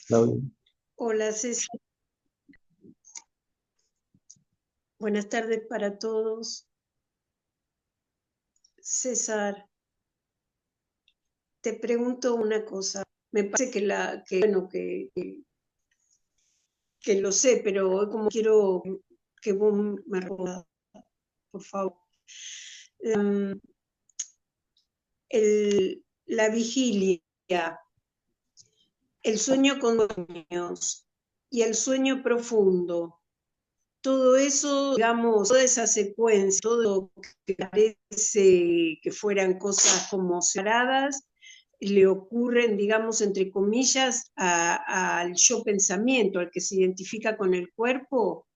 Claudia. Hola César, buenas tardes para todos. César, te pregunto una cosa. Me parece que lo sé, pero hoy como quiero que vos me respondas, por favor. La vigilia, el sueño con sueños y el sueño profundo. Todo eso, digamos, toda esa secuencia, todo lo que parece que fueran cosas como separadas, le ocurren, digamos, entre comillas, al yo pensamiento, al que se identifica con el cuerpo.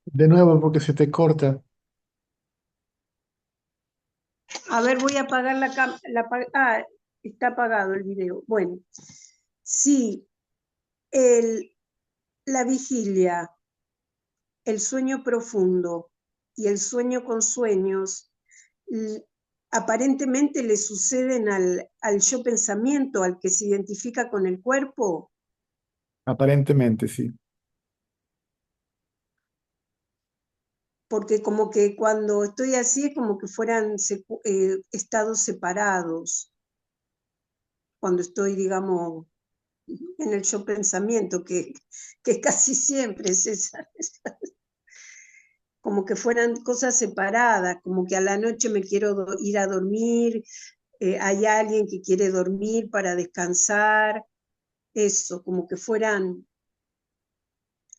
De nuevo, porque se te corta. A ver, voy a apagar está apagado el video. Bueno, sí, la vigilia, el sueño profundo y el sueño con sueños aparentemente le suceden al yo pensamiento, al que se identifica con el cuerpo, Aparentemente, sí. porque como que cuando estoy así es como que fueran estados separados, cuando estoy, digamos, en el yo pensamiento, que casi siempre es esa, como que fueran cosas separadas, como que a la noche me quiero ir a dormir, hay alguien que quiere dormir para descansar, eso, como que fueran,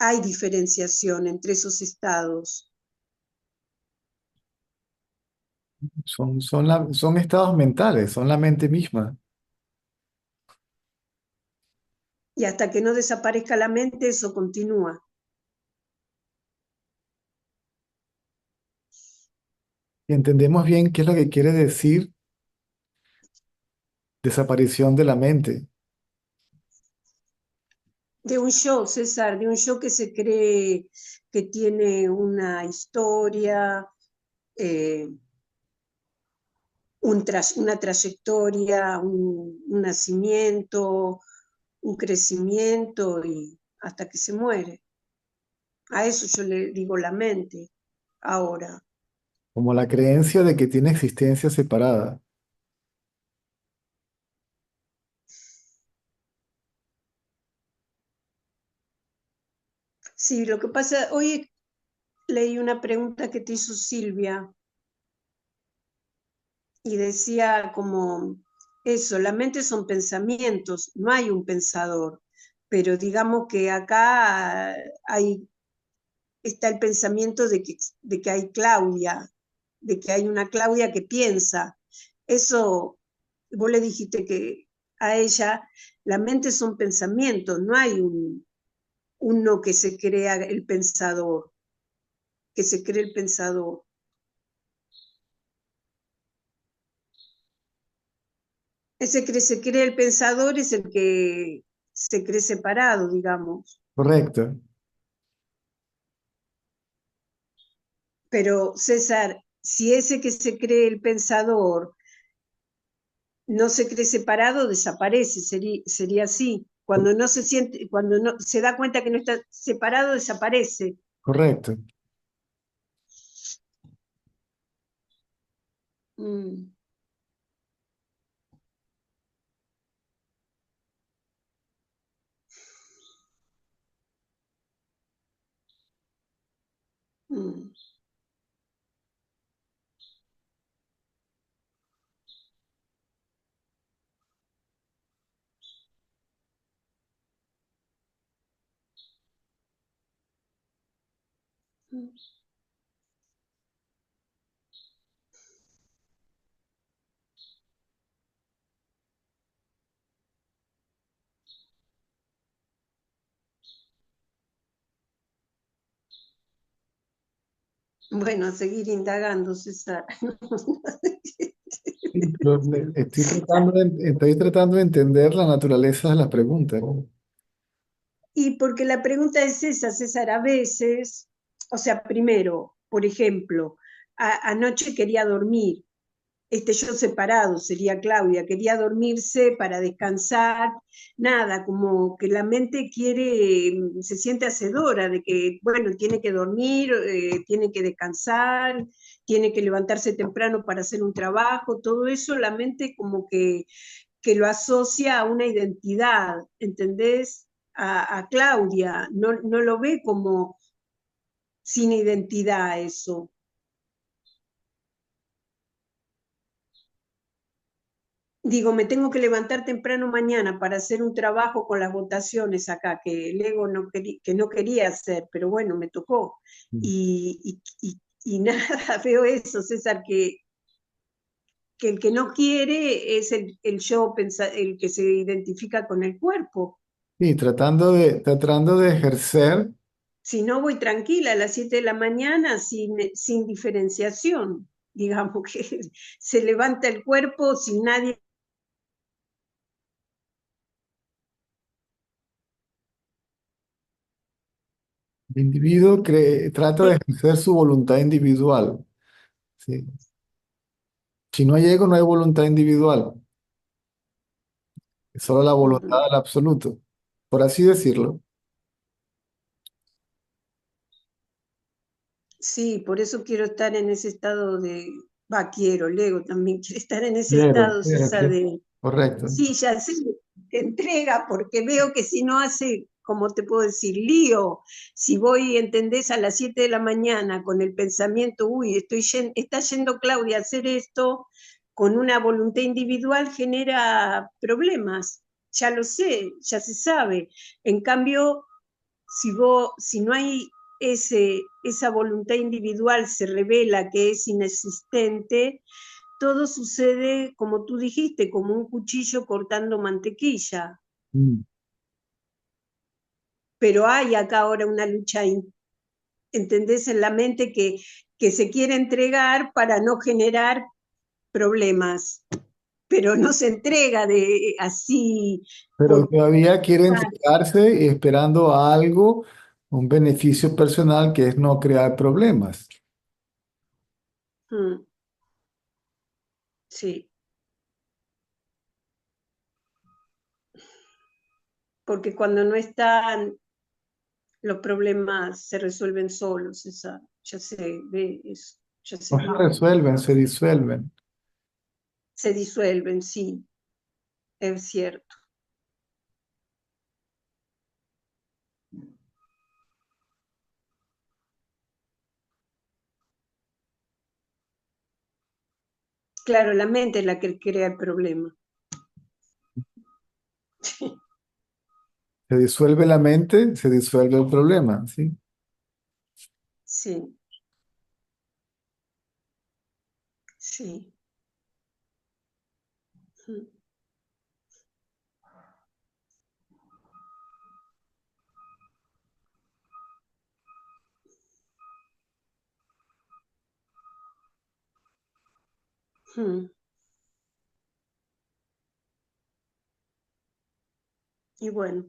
hay diferenciación entre esos estados. Son estados mentales, son la mente misma. Y hasta que no desaparezca la mente, eso continúa. Y entendemos bien qué es lo que quiere decir desaparición de la mente. De un yo, César, de un yo que se cree que tiene una historia, eh, una trayectoria, un nacimiento, un crecimiento y hasta que se muere. A eso yo le digo la mente ahora. Como la creencia de que tiene existencia separada. Sí, lo que pasa, hoy leí una pregunta que te hizo Silvia y decía como eso, la mente son pensamientos, no hay un pensador, pero digamos que acá está el pensamiento de que hay Claudia, de que hay una Claudia que piensa. Eso, vos le dijiste que a ella la mente son pensamientos, no hay uno que se crea el pensador, que se cree el pensador. Ese que se cree el pensador es el que se cree separado, digamos. Correcto. Pero César, si ese que se cree el pensador no se cree separado, desaparece, sería así. Cuando no se siente, cuando no se da cuenta que no está separado, desaparece. Correcto. Mm, mm, mm. Bueno, a seguir indagando, César. Sí, pero estoy tratando de entender la naturaleza de la pregunta. Y porque la pregunta es esa, César, a veces, o sea, primero, por ejemplo, anoche quería dormir, este yo separado, sería Claudia, quería dormirse para descansar, nada, como que la mente quiere, se siente hacedora de que, bueno, tiene que dormir, tiene que descansar, tiene que levantarse temprano para hacer un trabajo, todo eso la mente como que lo asocia a una identidad, ¿entendés? A Claudia, no lo ve como sin identidad eso. Digo, me tengo que levantar temprano mañana para hacer un trabajo con las votaciones acá, que el ego que no quería hacer, pero bueno, me tocó. Y nada, veo eso, César, que el que no quiere es el yo, el que se identifica con el cuerpo. Y tratando de ejercer, Si no, voy tranquila a las 7 de la mañana sin diferenciación. Digamos que se levanta el cuerpo sin nadie. el individuo trata de ejercer su voluntad individual. ¿Sí? Si no hay ego, no hay voluntad individual, es solo la voluntad del absoluto, por así decirlo. Sí, por eso quiero estar en ese estado de, quiero, el ego también quiere estar en ese Quiero, estado, quiero, César, quiero. de, Correcto. sí, ya sé, que entrega, porque veo que si no hace, como te puedo decir, lío, si voy, entendés, a las 7 de la mañana con el pensamiento, uy, está yendo Claudia a hacer esto, con una voluntad individual genera problemas, ya lo sé, ya se sabe. En cambio, si no hay esa voluntad individual, se revela que es inexistente, todo sucede, como tú dijiste, como un cuchillo cortando mantequilla. Mm. Pero hay acá ahora una lucha, ¿entendés? En la mente que se quiere entregar para no generar problemas, pero no se entrega de así Pero por... todavía quiere entregarse y esperando a algo, un beneficio personal que es no crear problemas. Mm, sí, porque cuando no están los problemas se resuelven solos, ya se ve eso, ya se No se vio. resuelven, se disuelven. Se disuelven, sí, es cierto. Claro, la mente es la que crea el problema. Se disuelve la mente, se disuelve el problema, ¿sí? Sí, sí. Y bueno,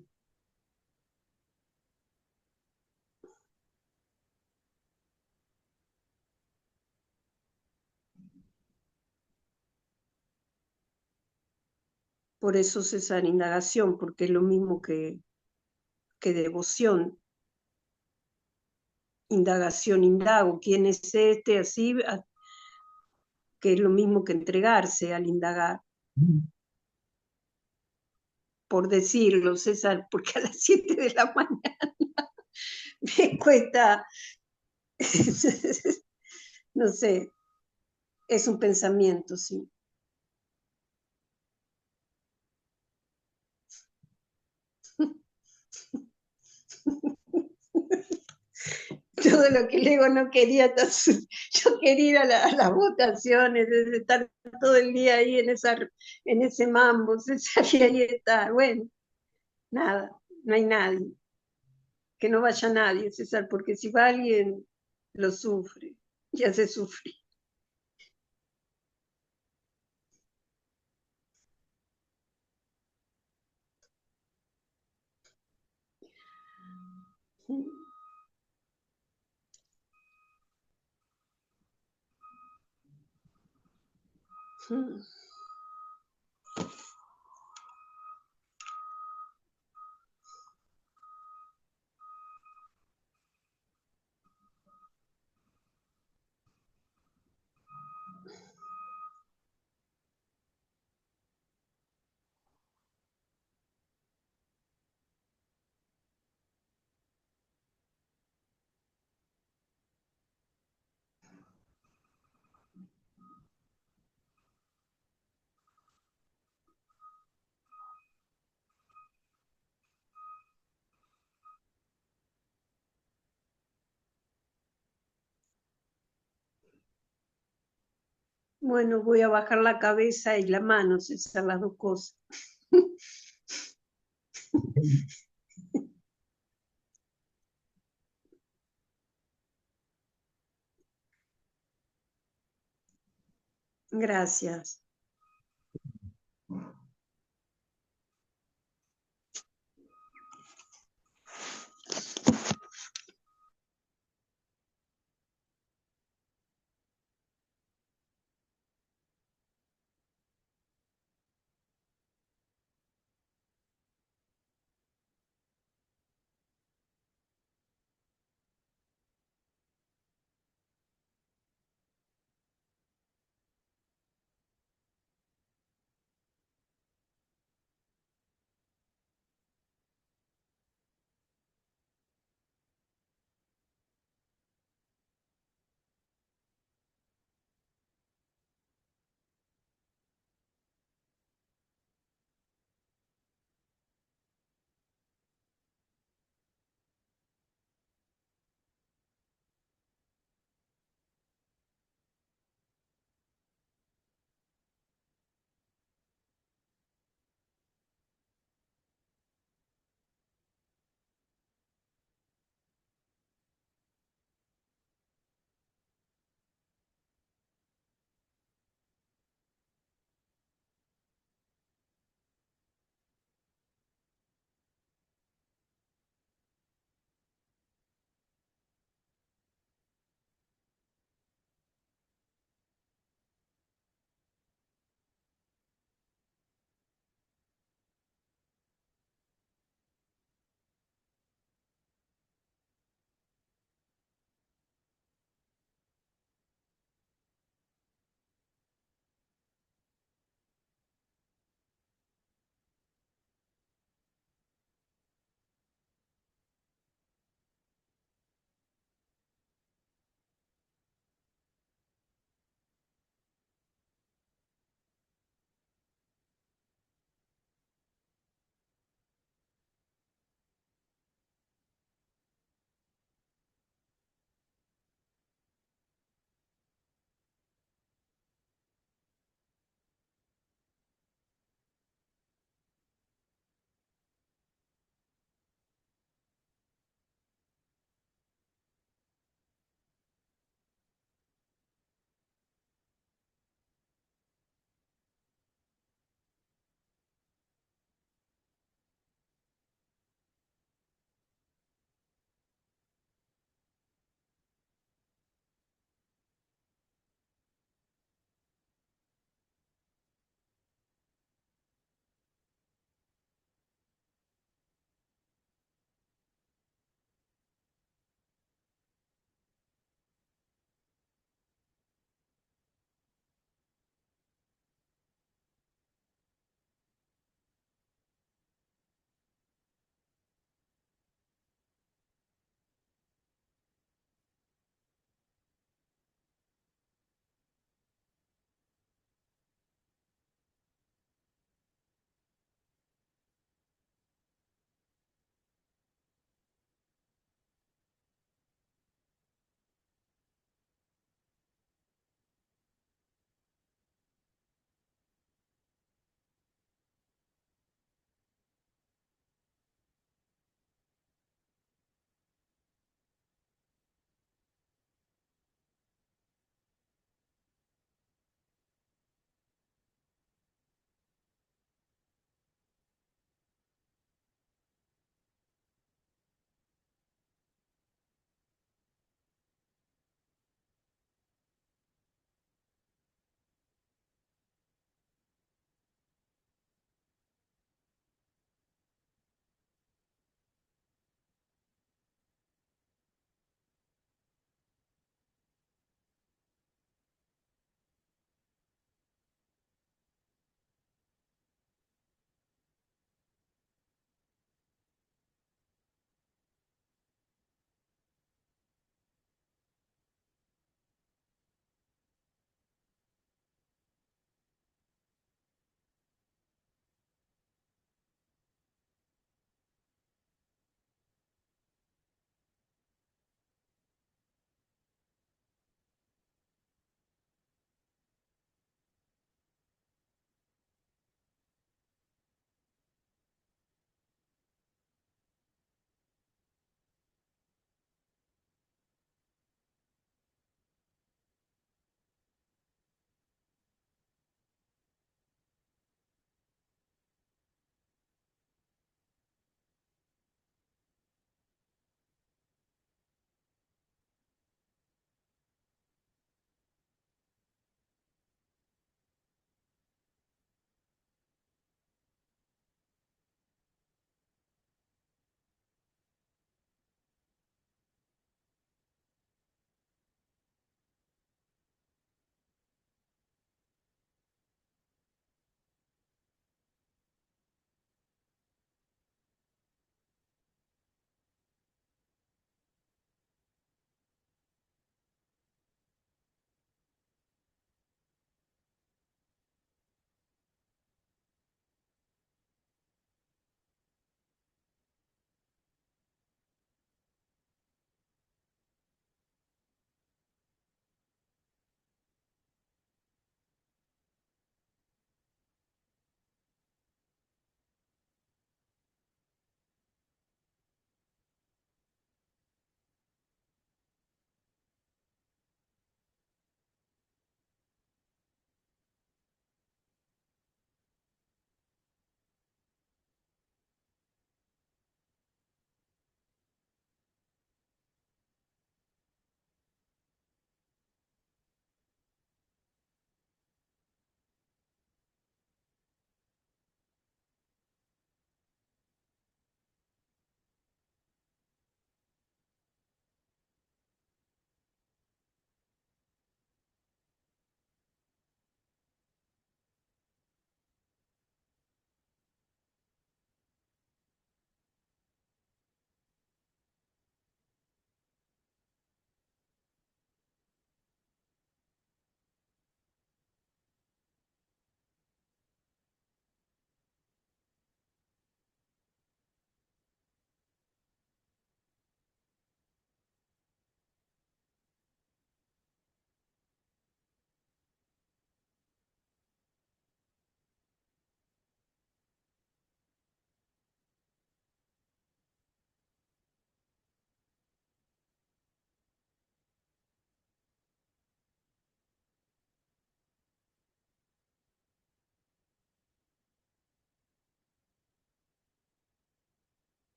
por eso César, indagación, porque es lo mismo que devoción. Indagación, indago, ¿quién es este? Así, que es lo mismo que entregarse al indagar, Mm. por decirlo, César, porque a las 7 de la mañana me cuesta, no sé, es un pensamiento, sí. Todo lo que el ego no quería, yo quería ir a las votaciones, estar todo el día ahí en ese mambo, César, y ahí está, bueno, nada, no hay nadie, que no vaya nadie, César, porque si va alguien, lo sufre, ya se sufre. Mm. Bueno, voy a bajar la cabeza y la mano, César, las dos cosas. Gracias.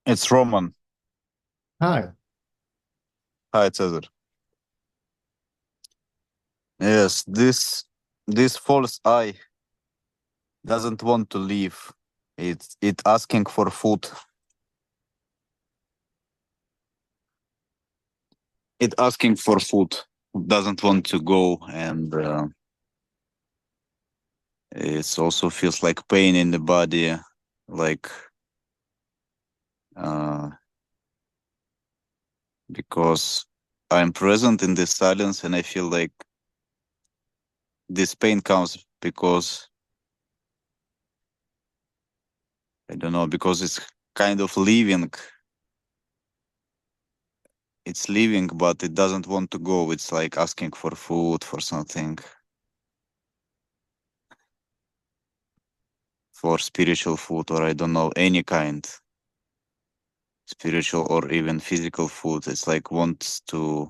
It's Roman. Hi. Hi, Cesar. Yes, this false I doesn't want to leave. It asking for food. It asking for food. Doesn't want to go, and it also feels like pain in the body, like uh, because I'm present in this silence, and I feel like this pain comes because I don't know, because it's kind of leaving. It's leaving, but it doesn't want to go. It's like asking for food, for something, for spiritual food, or I don't know, any kind, spiritual or even physical food. It's like wants to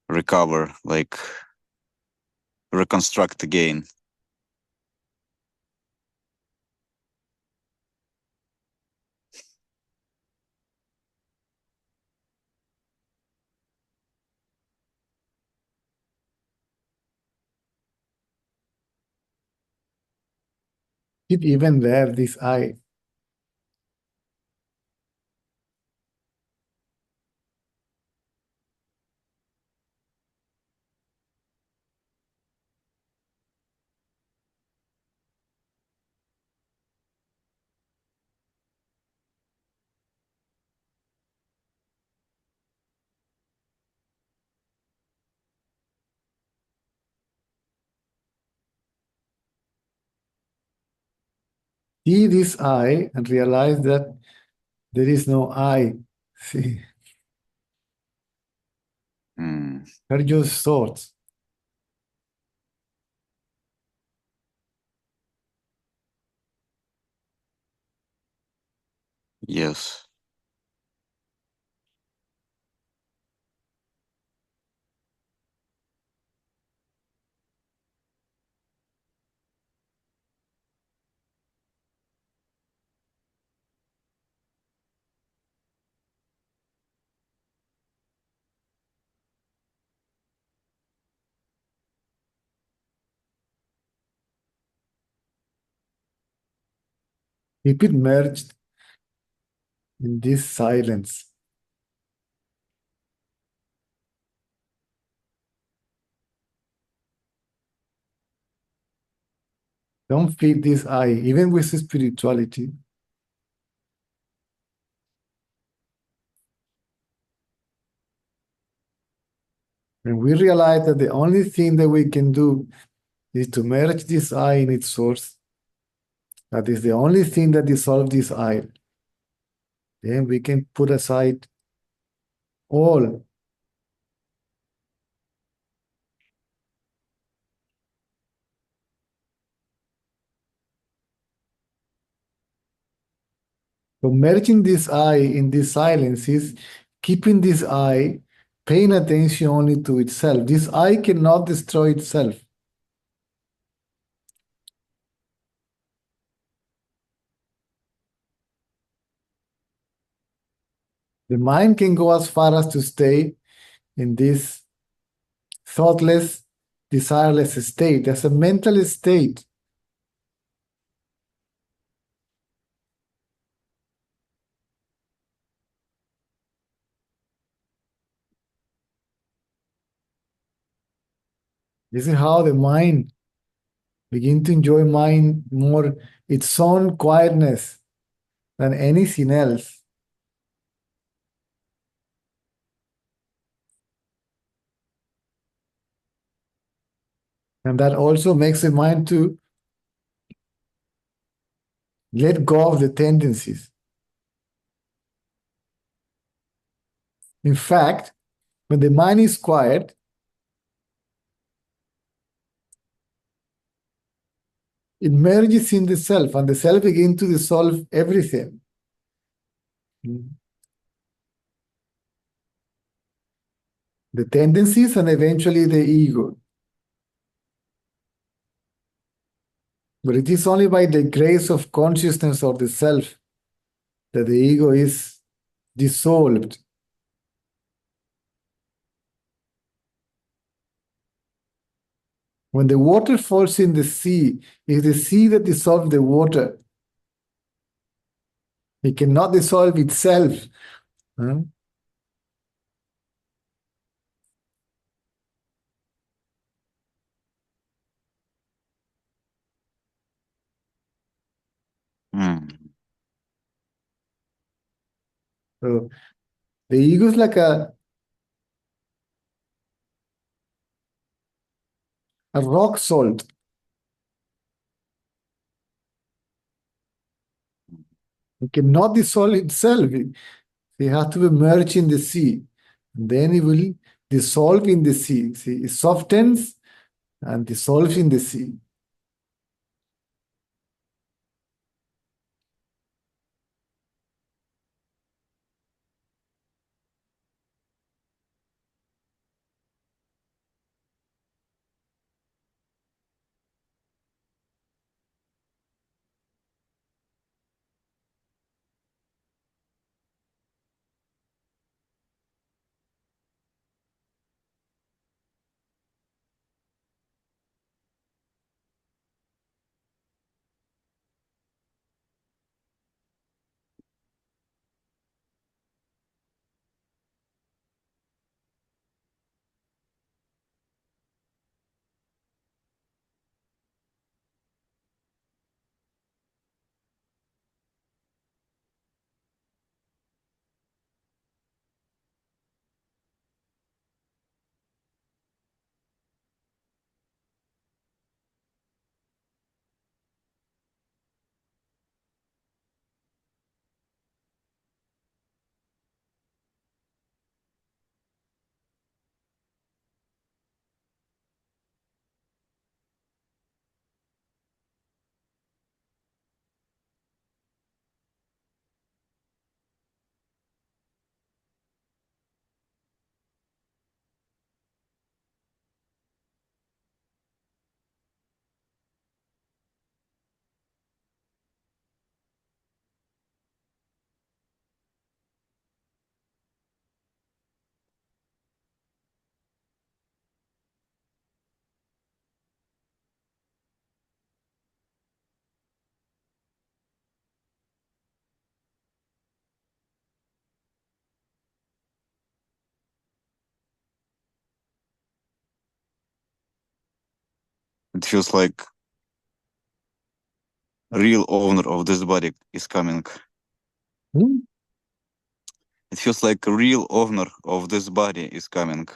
recover, like reconstruct again. It even there, this I. See this I and realize that there is no I. See, Mm, they're just thoughts. yes. Keep it merged in this silence. Don't feed this I, even with spirituality. And we realize that the only thing that we can do is to merge this I in its source. That is the only thing that dissolves this I. Then we can put aside all. So merging this I in this silence is keeping this I, paying attention only to itself. This I cannot destroy itself. The mind can go as far as to stay in this thoughtless, desireless state as a mental state. This is how the mind begin to enjoy mind more its own quietness than anything else. And that also makes the mind to let go of the tendencies. In fact, when the mind is quiet, it merges in the self, and the self begins to dissolve everything. The tendencies and eventually the ego. But it is only by the grace of consciousness or the self that the ego is dissolved. When the water falls in the sea, it's the sea that dissolves the water. It cannot dissolve itself. Huh? Mm. So the ego is like a rock salt. It cannot dissolve itself. It has to be merged in the sea. And then it will dissolve in the sea. See, it softens and dissolves in the sea. It feels like real owner of this body is coming. Hmm? It feels like a real owner of this body is coming.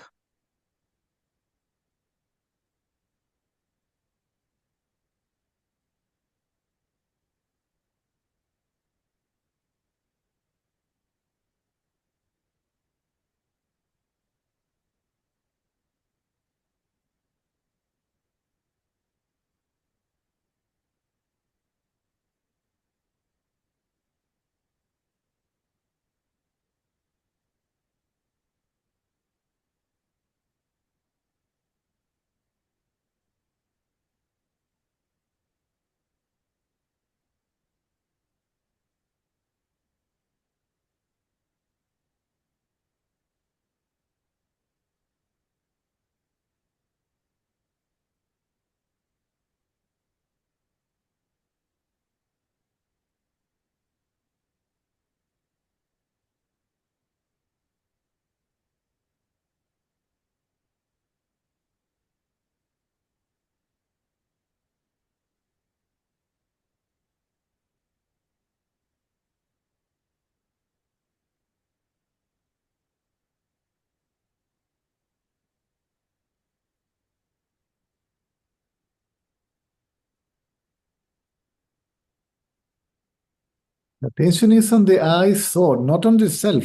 Attention is on the I thought, not on the self.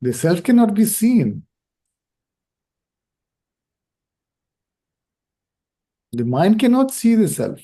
The self cannot be seen. The mind cannot see the self.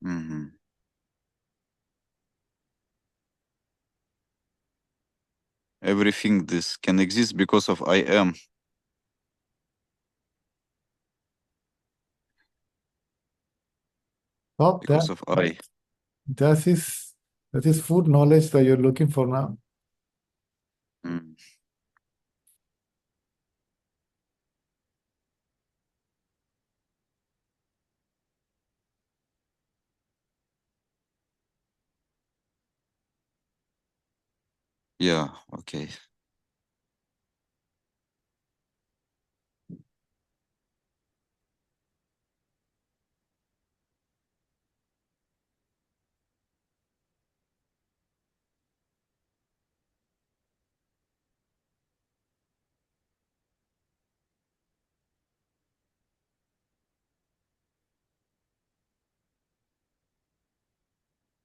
Mhm. Everything this can exist because of I am. Stop Because that. of I. That is food knowledge that you're looking for now. Mm. Yeah, okay.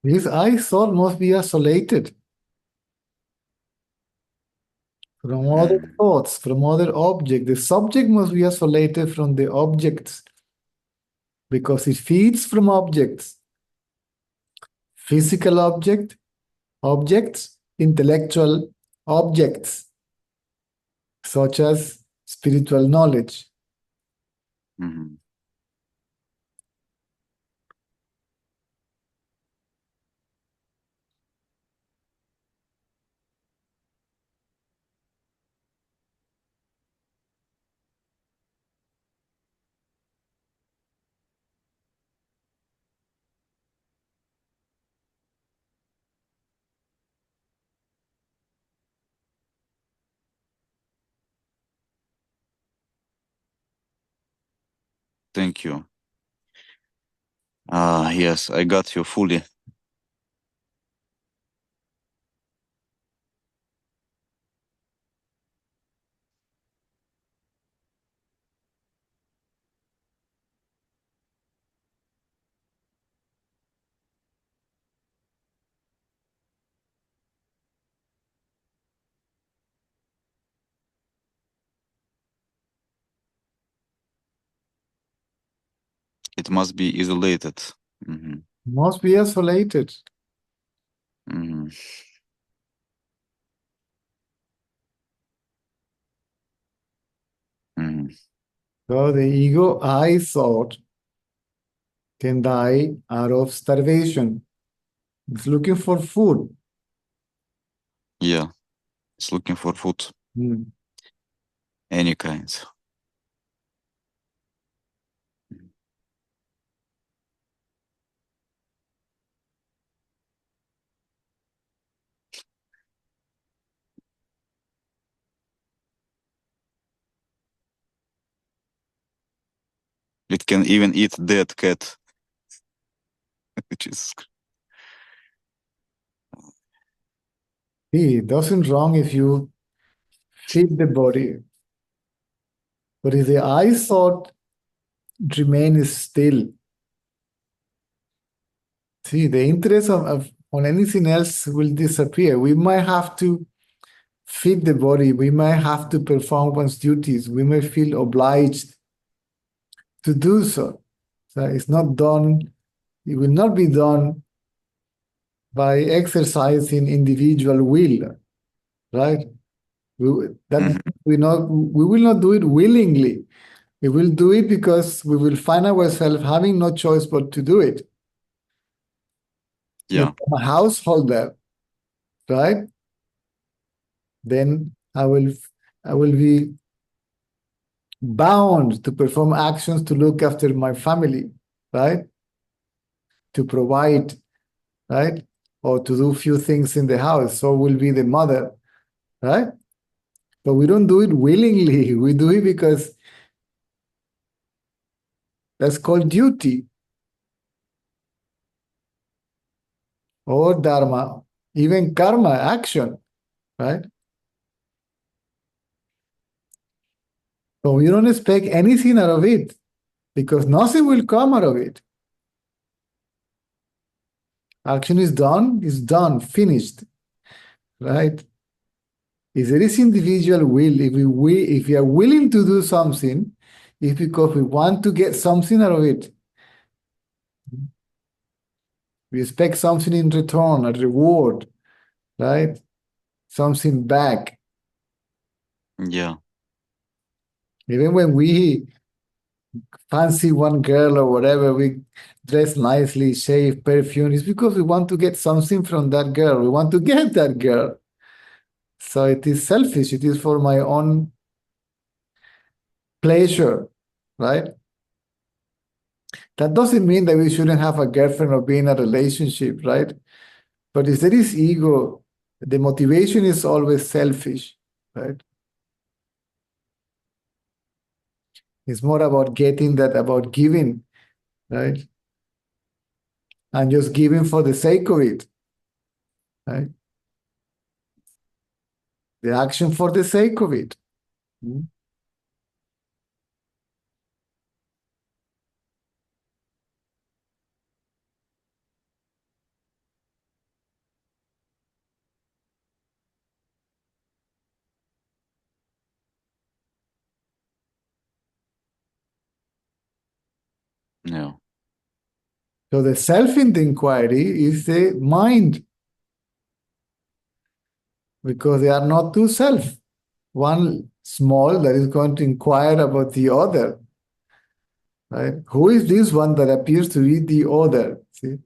This I thought must be isolated from other Mm. thoughts, from other objects. The subject must be isolated from the objects because it feeds from objects. Physical objects, intellectual objects, such as spiritual knowledge. Mhm. Thank you. Yes, I got you fully. It must be isolated. Mhm. Must be isolated. Mhm. Mhm. So the ego I thought can die out of starvation. It's looking for food. Yeah, it's looking for food, Hmm. any kind. It can even eat dead cat, which is See, it doesn't wrong if you feed the body. But if the I thought remains still, see, the interest on anything else will disappear. We might have to feed the body. We might have to perform one's duties. We may feel obliged to do so. So it's not done. It will not be done by exercising individual will, right? Mhm. We will not do it willingly. We will do it because we will find ourselves having no choice but to do it. If Yeah. I'm a householder, right? Then I will be bound to perform actions to look after my family, right? To provide, right? Or to do few things in the house. So will be the mother, right? But we don't do it willingly. We do it because that's called duty or dharma, even karma, action, right? So we don't expect anything out of it because nothing will come out of it. Action is done, finished, right? If there is individual will, if we are willing to do something, it's because we want to get something out of it. We expect something in return, a reward, right? Something back. Yeah. Even when we fancy one girl or whatever, we dress nicely, shave, perfume, it's because we want to get something from that girl. We want to get that girl. So it is selfish. It is for my own pleasure, right? That doesn't mean that we shouldn't have a girlfriend or be in a relationship, right? But if there is ego, the motivation is always selfish, right? It's more about getting that, about giving, right? And just giving for the sake of it, right? The action for the sake of it. Yeah. So the self in the inquiry is the mind, because they are not two self. One small that is going to inquire about the other, right? Who is this one that appears to be the other? See,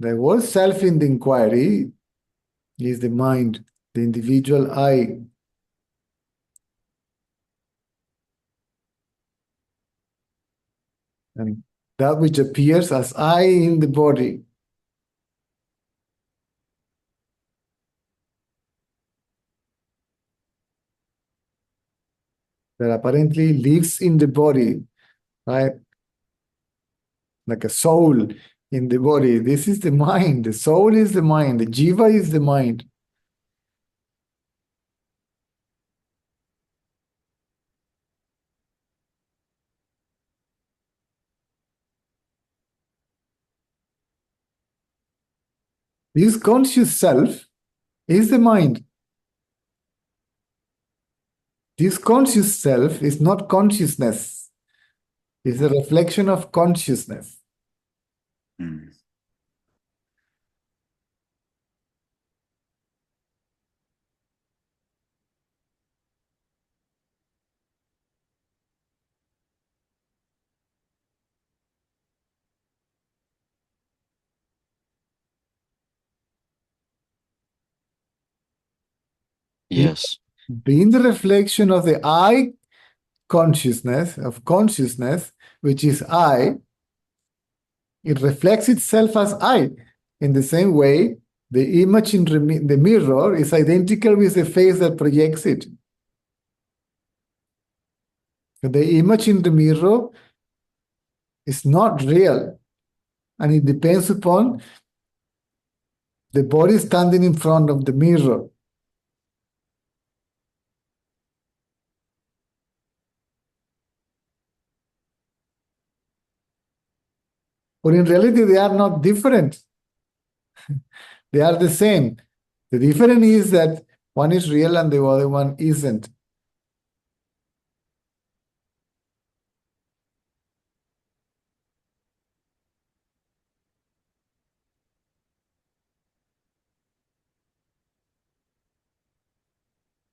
the word self in the inquiry is the mind, the individual I. And that which appears as I in the body. That apparently lives in the body, right? Like a soul in the body. This is the mind. The soul is the mind. The jiva is the mind. This conscious self is the mind. This conscious self is not consciousness. It's a reflection of consciousness. Mm. Yes. Being the reflection of the I consciousness, of consciousness, which is I, it reflects itself as I. In the same way, the image in the mirror is identical with the face that projects it. The image in the mirror is not real, and it depends upon the body standing in front of the mirror. But in reality, they are not different. They are the same. The difference is that one is real and the other one isn't.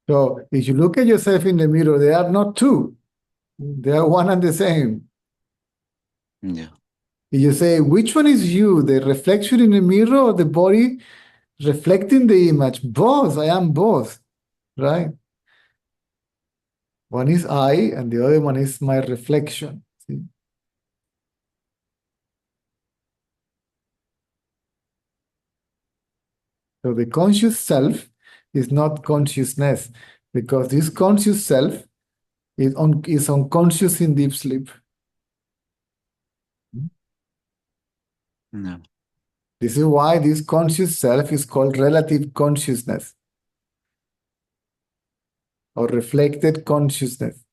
So if you look at yourself in the mirror, they are not two. They are one and the same. Yeah. If you say, which one is you, the reflection in the mirror or the body reflecting the image? Both. I am both, right? One is I and the other one is my reflection. See? So the conscious self is not consciousness, because this conscious self is unconscious in deep sleep. Yeah. This is why this conscious self is called relative consciousness or reflected consciousness.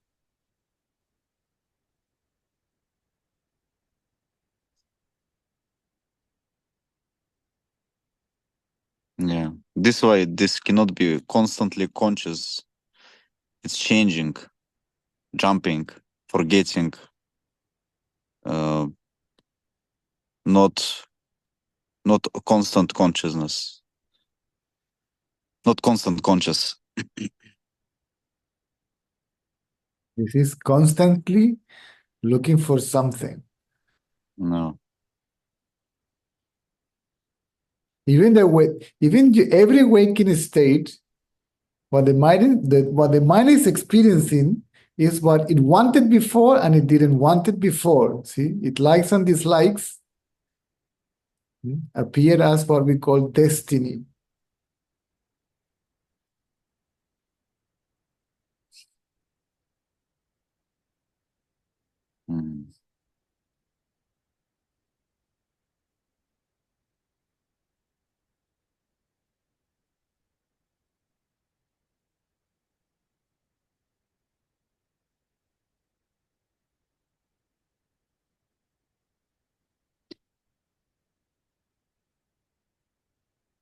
Yeah. This way, this cannot be constantly conscious. It's changing, jumping, forgetting, not not constant consciousness, not constant conscious. This is constantly looking for something. No. Even every waking state, what the mind is experiencing is what it wanted before and it didn't want it before. See, it likes and dislikes appear as what we call destiny. Mm.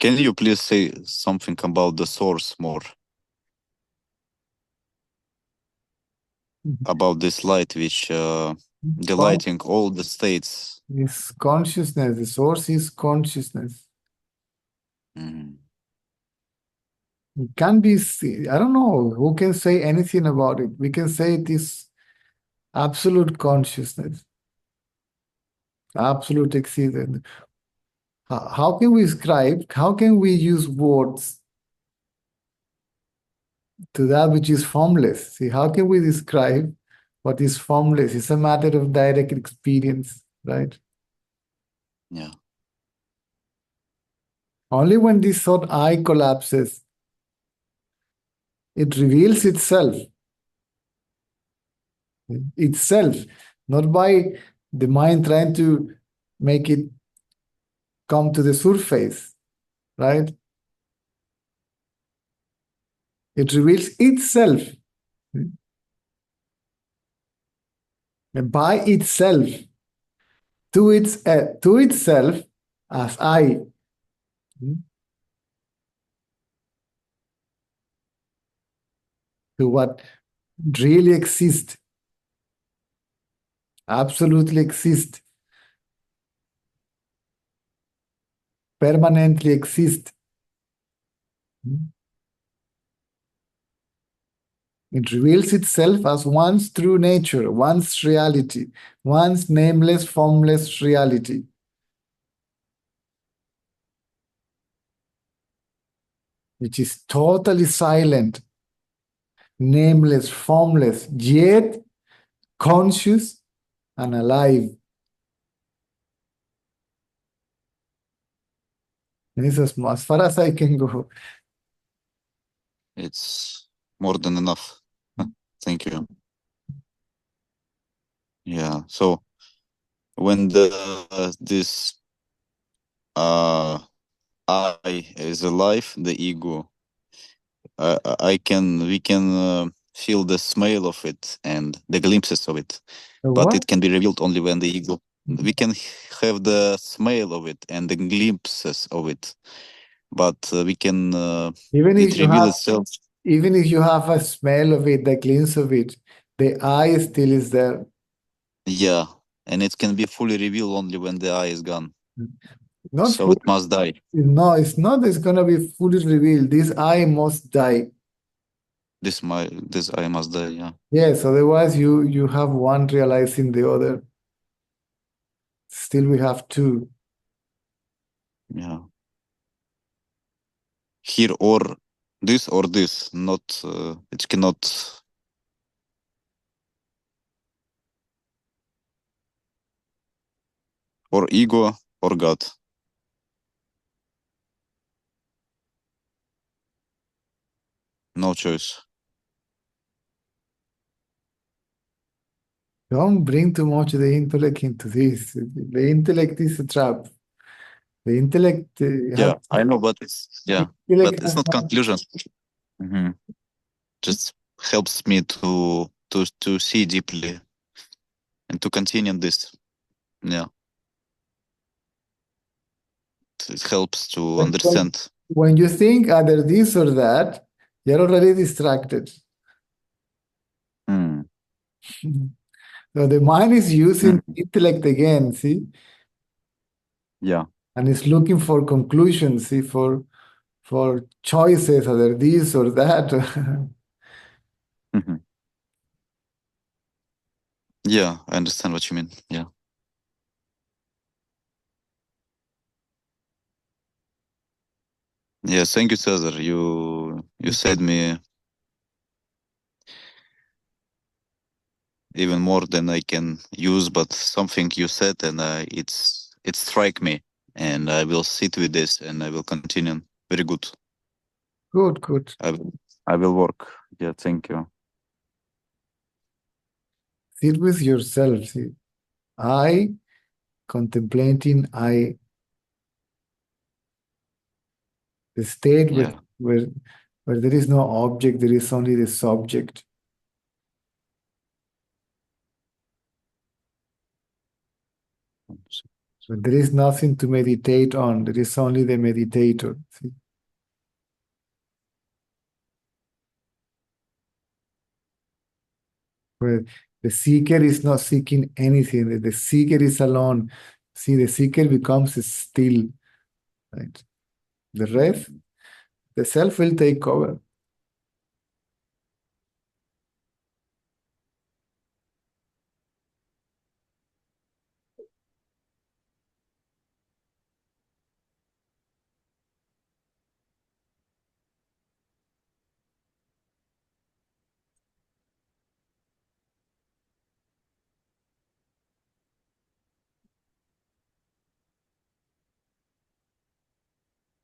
Can you please say something about the source more? About this light which delighting all the states. Is consciousness. The source is consciousness. Mm. It can be, I don't know who can say anything about it. We can say it is absolute consciousness, absolute existence. How can we describe, how can we use words to that which is formless? See, how can we describe what is formless? It's a matter of direct experience, right? Yeah. Only when this thought I collapses, it reveals itself. Itself, not by the mind trying to make it come to the surface, right? It reveals itself by itself to itself as I. To what really exists, absolutely exists, permanently exists. It reveals itself as one's true nature, one's reality, one's nameless, formless reality. Which is totally silent, nameless, formless, yet conscious and alive. And this is as far as I can go. It's more than enough. Thank you. Yeah. So when this I is alive, the ego, we can feel the smell of it and the glimpses of it, The but what? it can be revealed only when the ego. We can have the smell of it and the glimpses of it, but we can Even it if you reveal have, itself. even if you have a smell of it, the glimpse of it, the eye still is there. Yeah, and it can be fully revealed only when the eye is gone. Not So fully, it must die. no, it's not. It's gonna be fully revealed. This eye must die. This eye must die. Yeah. Yes, otherwise you have one realizing the other. Still, we have two. Yeah. Here or this, not it cannot. Or ego or God. No choice. Don't bring too much the intellect into this. The intellect is a trap. The intellect Yeah, I know, but it's intellect but it's has not not- conclusion. Mhm. Just helps me to see deeply and to continue this. Yeah, it helps to understand. when you think either this or that, you're already distracted. Mm. So the mind is using intellect again, see? Yeah. and it's looking for conclusions, see, for choices, either this or that. Mhm. Yeah, I understand what you mean. Yeah. Yeah, thank you, Cesar. You said me even more than I can use, but something you said, and it strike me, and I will sit with this, and I will continue. Very good. Good. I will work. Yeah, thank you. Sit with yourself. See, I contemplating I. The state Yeah. where there is no object, there is only the subject. So there is nothing to meditate on. There is only the meditator. See? Where the seeker is not seeking anything. The seeker is alone. See, the seeker becomes still. Right? The rest, the self will take over.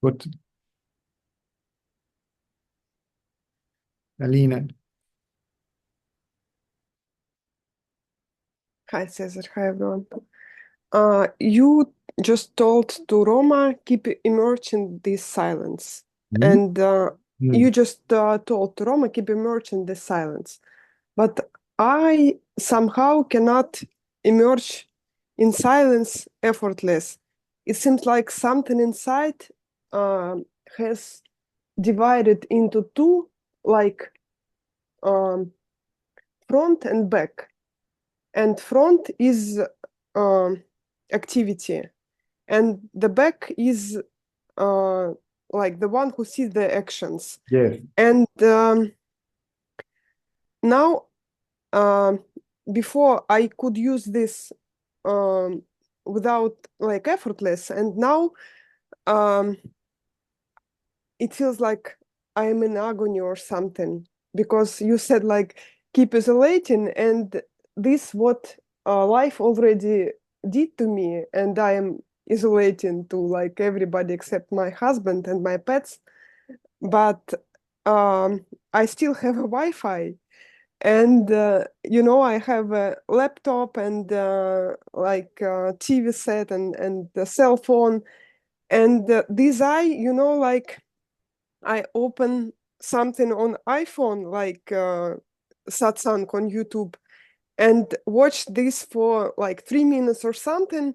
But Alina, Hi, Cesar. Hi, everyone. You just told to Roma, keep emerging this silence. And you just told to Roma, keep emerging this silence. But I somehow cannot emerge in silence effortless. It seems like something inside has divided into two, like front and back. And front is activity, and the back is like the one who sees the actions. yes. And now, before I could use this without like effortless, and now it feels like I am in agony or something, because you said like keep isolating, and this what life already did to me, and I am isolating to like everybody except my husband and my pets. But I still have a Wi-Fi, and I have a laptop and like TV set and the cell phone, and this like I open something on iPhone, like satsang on YouTube, and watch this for like 3 minutes or something,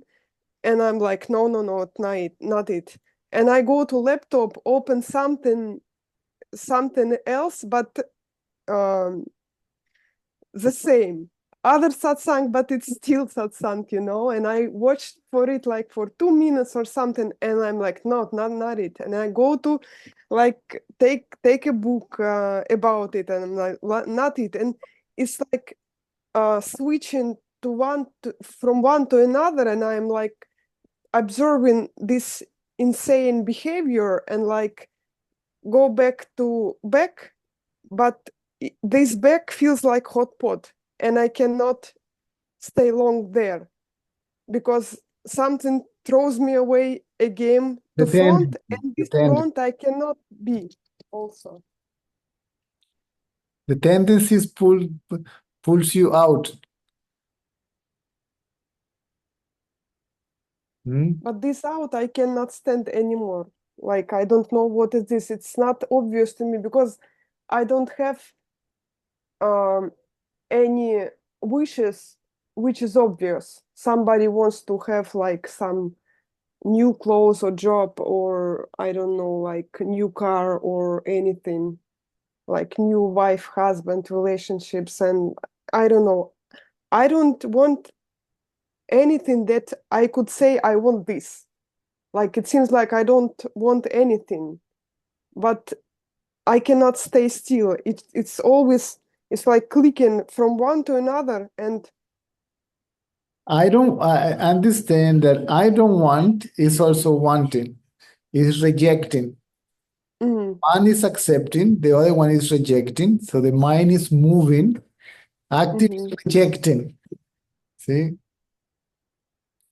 and I'm like, no, not it. And I go to laptop, open something else, but the same other satsang, but it's still satsang, and I watched for it like for 2 minutes or something, and I'm like, not it. And I go to like take a book about it, and I'm like, not it. And it's like switching from one to another, and I'm like observing this insane behavior and like go back to back, but this back feels like hot pot, and I cannot stay long there because something throws me away again to front, and this front I cannot be also. The tendencies pulls you out. But this out I cannot stand anymore. Like, I don't know what is this. It's not obvious to me because I don't have any wishes which is obvious. Somebody wants to have like some new clothes or job, or I don't know, like new car or anything, like new wife husband relationships, and I don't know, I don't want anything that I could say I want this. Like it seems like I don't want anything, but I cannot stay still. It's always, it's like clicking from one to another, and I understand that I don't want is also wanting, is rejecting. mm, One is accepting, the other one is rejecting. So the mind is moving, active is rejecting. See?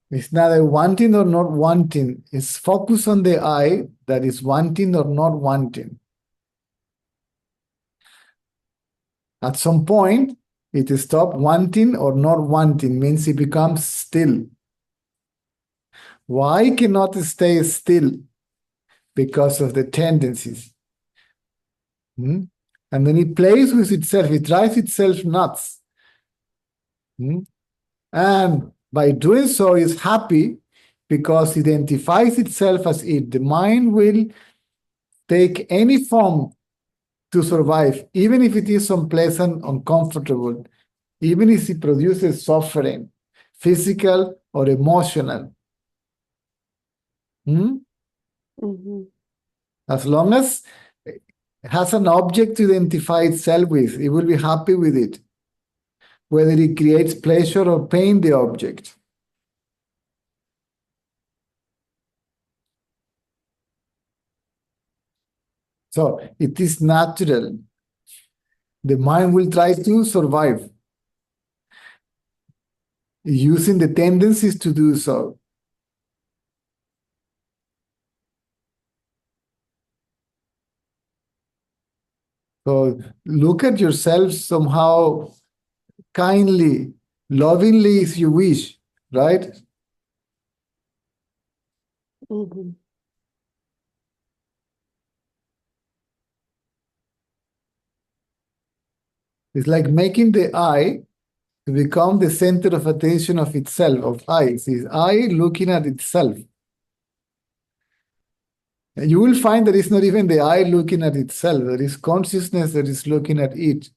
It's neither wanting or not wanting. It's focus on the I that is wanting or not wanting. At some point, it stops wanting or not wanting, means it becomes still. Why cannot it stay still? Because of the tendencies. Hmm? And then it plays with itself, it drives itself nuts. Hmm? And by doing so, it's happy because it identifies itself as it. The mind will take any form to survive, even if it is unpleasant, uncomfortable, even if it produces suffering, physical or emotional. Hmm? mhm. As long as it has an object to identify itself with, it will be happy with it, whether it creates pleasure or pain, the object. So it is natural. The mind will try to survive using the tendencies to do so. So look at yourself somehow kindly, lovingly if you wish, right? Mhm. It's like making the I to become the center of attention of itself, of I. It's I looking at itself. And you will find that it's not even the I looking at itself. There is consciousness that is looking at it.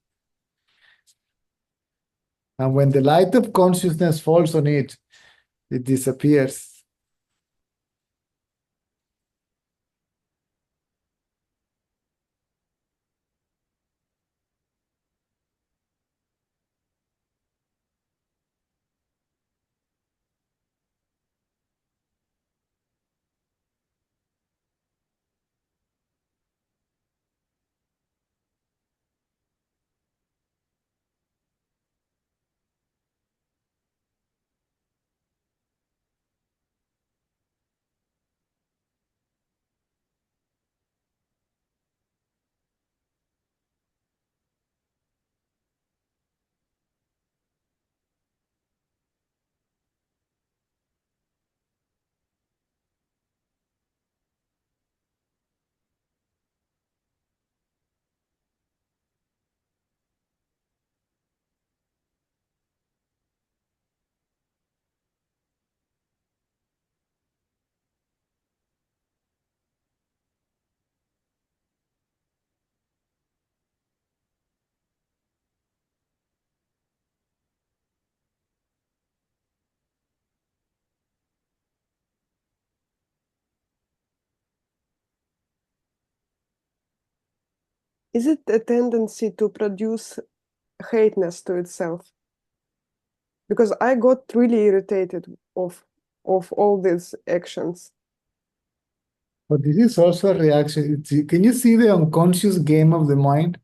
And when the light of consciousness falls on it, it disappears. Is it a tendency to produce hateness to itself? Because I got really irritated of all these actions. But this is also a reaction. Can you see the unconscious game of the mind?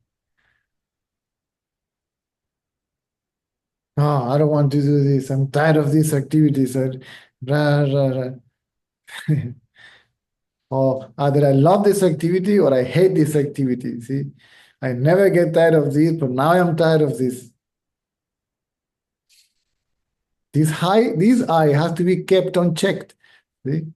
Oh, I don't want to do this. I'm tired of these activities. Rah, rah, rah. Or either I love this activity or I hate this activity. See, I never get tired of this, but now I'm tired of this. This I has to be kept unchecked. See?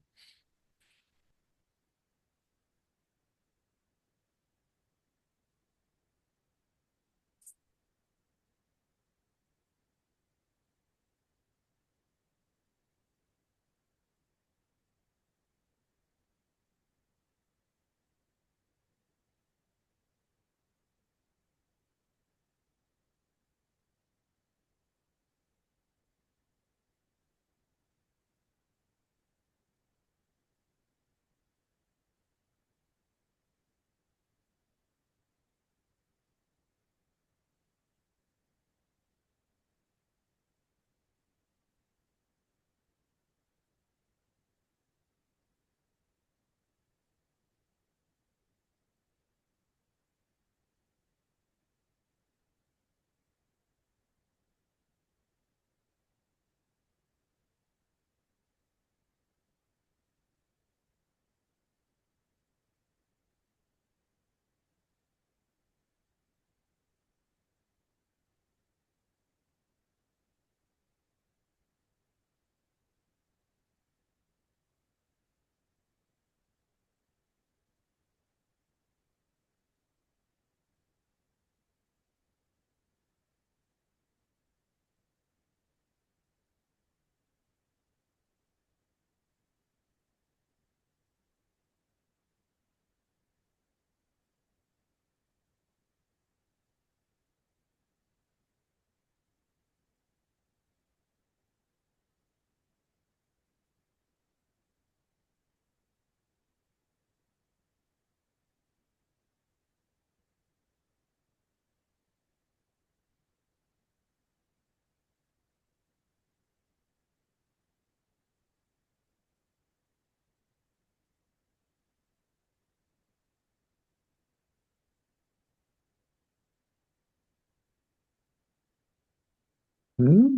Hmm?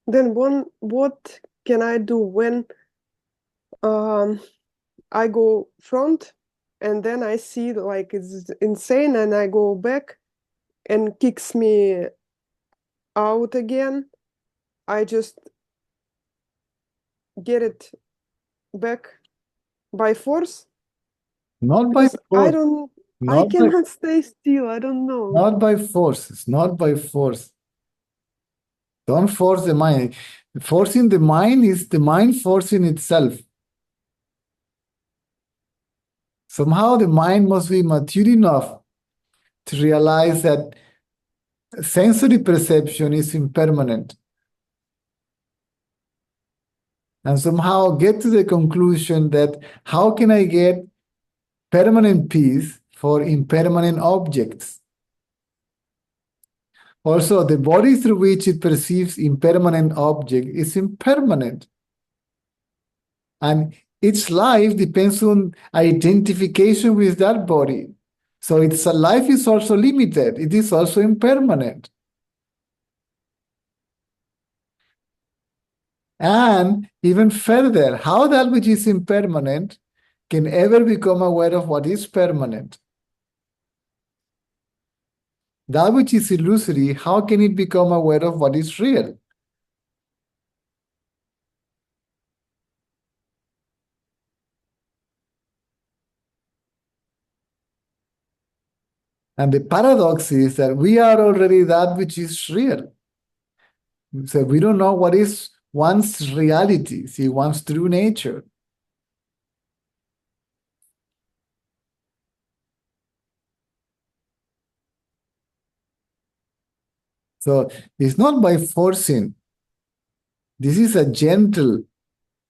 Then what can I do when I go front and then I see like it's insane and I go back and kicks me out again? I just get it back by force? Not by Because force. I Not by, cannot stay still. I don't know. not by force. It's not by force. Don't force the mind. Forcing the mind is the mind forcing itself. Somehow the mind must be mature enough to realize that sensory perception is impermanent. And somehow get to the conclusion that how can I get permanent peace for impermanent objects? Also, the body through which it perceives impermanent object is impermanent. And its life depends on identification with that body. So its life is also limited. It is also impermanent. And even further, how that which is impermanent can ever become aware of what is permanent? That which is illusory, how can it become aware of what is real? And the paradox is that we are already that which is real. So we don't know what is one's reality, see, one's true nature. So it's not by forcing. This is a gentle,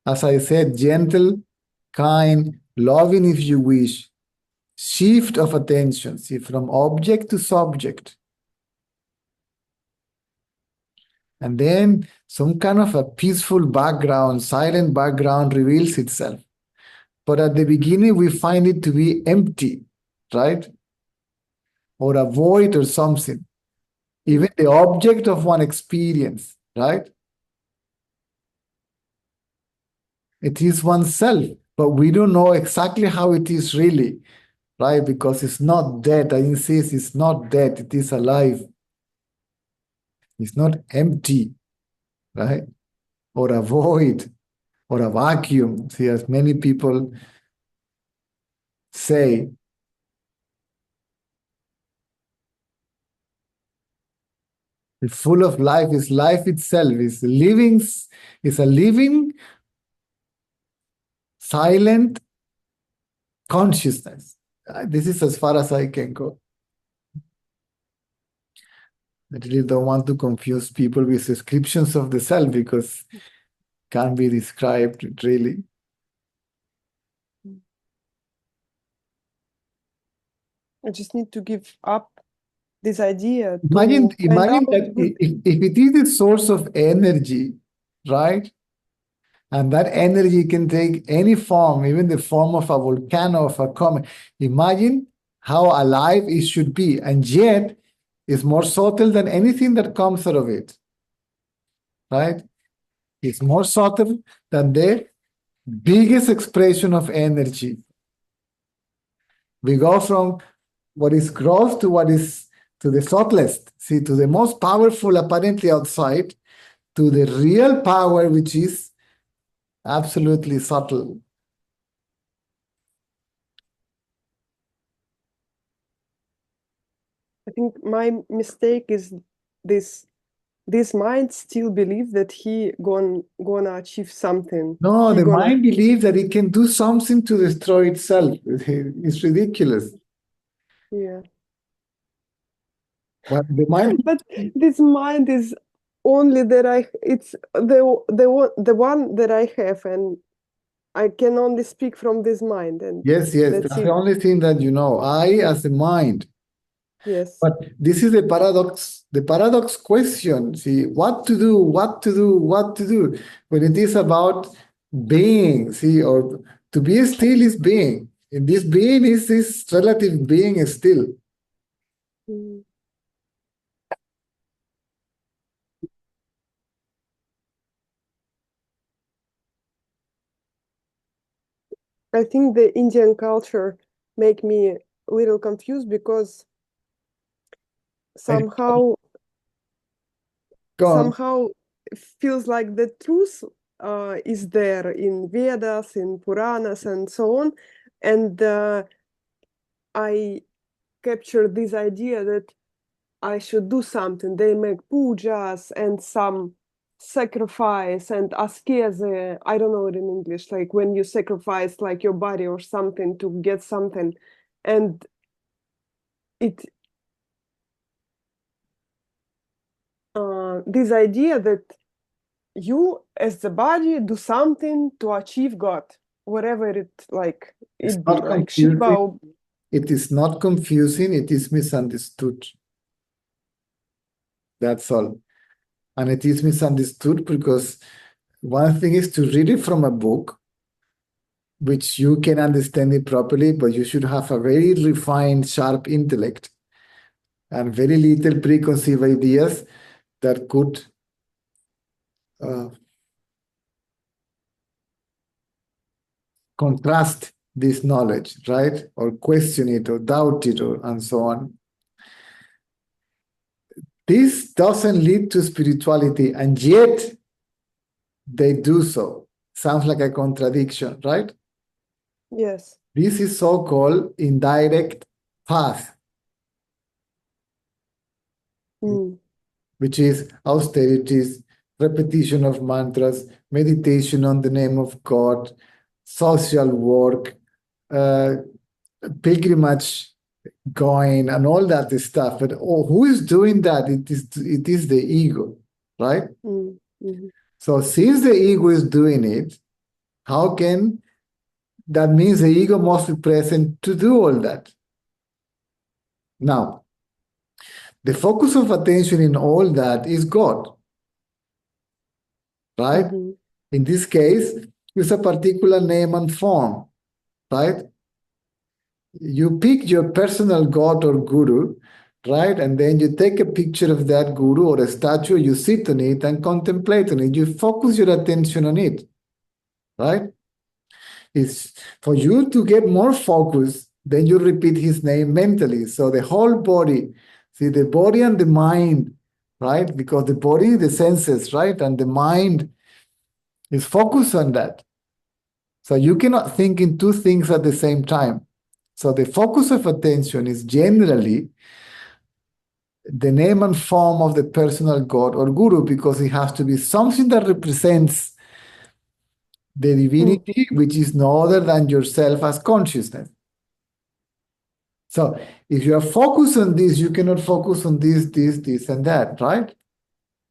as I said, gentle, kind, loving, if you wish, shift of attention, see, from object to subject. And then some kind of a peaceful background, silent background reveals itself. But at the beginning, we find it to be empty, right? Or a void or something. Even the object of one experience, right? It is oneself, but we don't know exactly how it is really, right? Because it's not dead. I insist, it's not dead. It is alive. It's not empty, right? Or a void, or a vacuum. See, as many people say, it's full of life, is life itself, is living, is a living, silent consciousness. This is as far as I can go. I really don't want to confuse people with descriptions of the self because it can't be described really. I just need to give up this idea Imagine to find out. that if it is the source of energy, right? And that energy can take any form, even the form of a volcano, of a comet. Imagine how alive it should be, and yet it's more subtle than anything that comes out of it, right? It's more subtle than the biggest expression of energy. We go from what is gross to what is to the subtlest, see, to the most powerful apparently outside, to the real power which is absolutely subtle. I think my mistake is this mind still believes that he gonna achieve something. No, He the gonna mind believes that it can do something to destroy itself. It's ridiculous. yeah. But the mind, But this mind is only that it's the one that I have, and I can only speak from this mind, and yes, that's that's it. the only thing that you know. I as a mind. Yes. But this is the paradox question. See, what to do, what to do, what to do. When it is about being, see, or to be still is being. And this being is this relative being still. Mm. I think the Indian culture make me a little confused because somehow Go on. somehow feels like the truth is there in Vedas, in Puranas, and so on. And I captured this idea that I should do something. They make pujas and some sacrifice and askeze. I don't know it in English, like when you sacrifice like your body or something to get something. And it this idea that you as the body do something to achieve God, whatever it like It's it be, not like Shiva confusing. or It is not confusing, it is misunderstood. That's all. And it is misunderstood because one thing is to read it from a book, which you can understand it properly, but you should have a very refined, sharp intellect and very little preconceived ideas that could contrast this knowledge, right? Or question it or doubt it or and so on. This doesn't lead to spirituality, and yet they do so. Sounds like a contradiction, right? yes. This is so-called indirect path, Mm. which is austerities, repetition of mantras, meditation on the name of God, social work, pilgrimage going, and all that stuff. But who is doing that? It is the ego, right? Mm. Mhm. So since the ego is doing it, how can that means the ego must be present to do all that? Now, the focus of attention in all that is God, right? Mhm. In this case, it's a particular name and form, right? You pick your personal God or guru, right? And then you take a picture of that guru or a statue, you sit on it and contemplate on it. You focus your attention on it, right? It's for you to get more focus, then you repeat his name mentally. So the whole body, see the body and the mind, right? Because the body, the senses, right? And the mind is focused on that. So you cannot think in two things at the same time. So the focus of attention is generally the name and form of the personal God or guru, because it has to be something that represents the divinity, which is no other than yourself as consciousness. So if you are focused on this, you cannot focus on this, and that, right?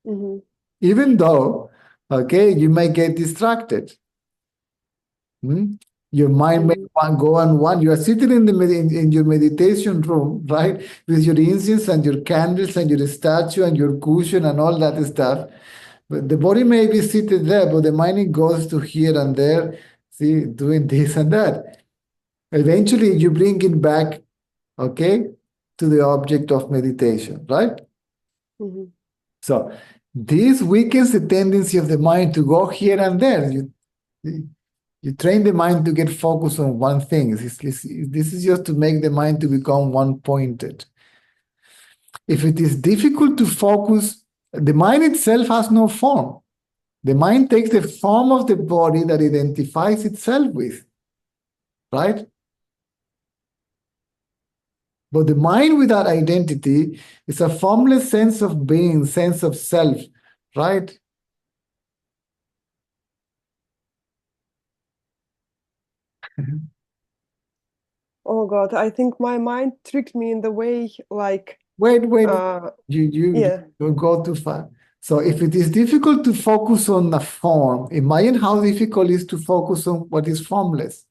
Mhm. Even though, okay, you may get distracted. Your mind may go on one. You are sitting in in your meditation room, right, with your incense and your candles and your statue and your cushion and all that stuff. But the body may be seated there, but the mind goes to here and there, see, doing this and that. Eventually, you bring it back, okay, to the object of meditation, right? Mhm. So this weakens the tendency of the mind to go here and there. You train the mind to get focused on one thing. This is just to make the mind to become one-pointed. If it is difficult to focus, the mind itself has no form. The mind takes the form of the body that it identifies itself with, right? But the mind without identity is a formless sense of being, sense of self, right? Oh God, I think my mind tricked me in the way like Wait, yeah. don't go too far. So if it is difficult to focus on the form, imagine how difficult it is to focus on what is formless.